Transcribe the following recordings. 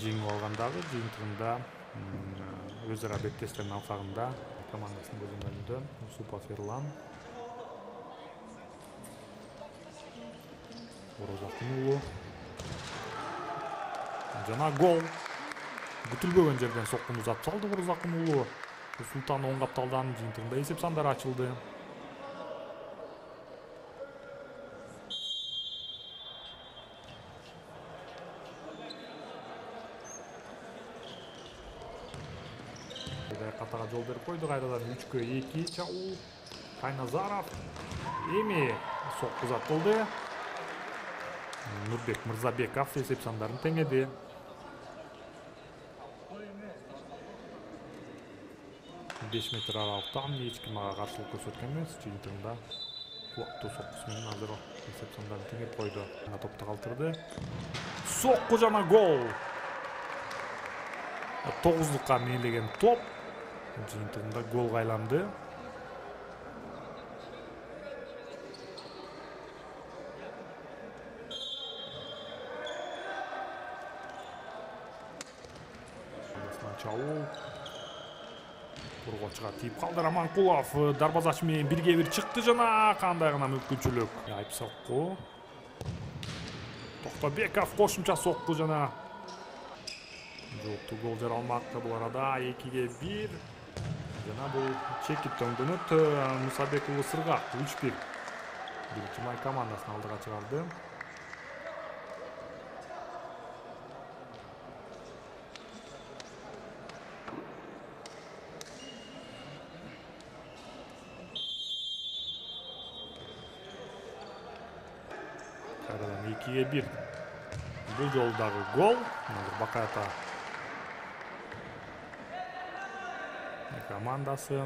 жеңип алгандагы жыйынтыгында өз ара беттештердин алкагында командасынын көзөмөлүндө Усупов Эрлан Орозакын уулу жана гол. Күтүлбөгөн жерден соккуну uzатып салды Орозакын уулу. Султан оң капталдан жыйынтыгында эсеп сандары ачылды. Катага жол берип койду. Кайрадан 3-2 чабуу. Кайназаров эми сокку uzatылды. Нурбек Мырзабеков эсеп сандарын теңеди. 5 метр аралыктан эч ким ага каршылык көрсөткөн эмес. Жыйынтыгында кулактуу соккусу менен азыр эсеп сандарын теңеп койду. Топто калтырды. Сокку жана гол. 9-лукка мээлеген топ. Жыйынтыгында голго айланды. Чабуу. Кургочуга тийип калды Раманкулов. Дарбазачы менен 1-1 чыкты жана кандай гана мүмкүнчүлүк. Айып сокку. Токтобеков кошумча сокку жана жооптуу гол жара алмакта бул арада 2-1. Жана бул чекип төңдөнөт. Мусабек уулу Сыргак 3-1. Биринчи май командасын алдыга чыгарды. Кайрадан 2-1. Бул жолдагы гол. Бакай ата командасы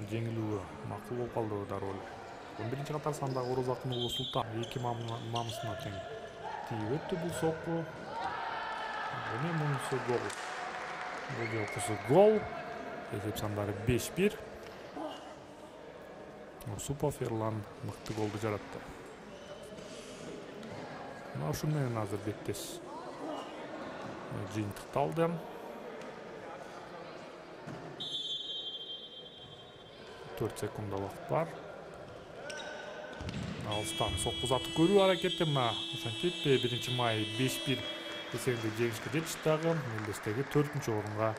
жеңилүү макул болуп калды дароо. 11-чи катар сандагы Орозакын уулу Султан 2 мамысына тең тийип өттү бул сокку. Эми мунусу гол. Бул жолкусу гол. Эсеп сандары 5-1. Усупов Эрлан мыкты голду жаратты. Мына ушун менен азыр беттеш жыйынтыкталды. 4 секунда убакыт бар. Алыстан сокку uzатып көрүү аракети. Мына ошентип 1 май 5-1 эсебинде жеңишке жетишти дагы. Элдештеги 4-орунга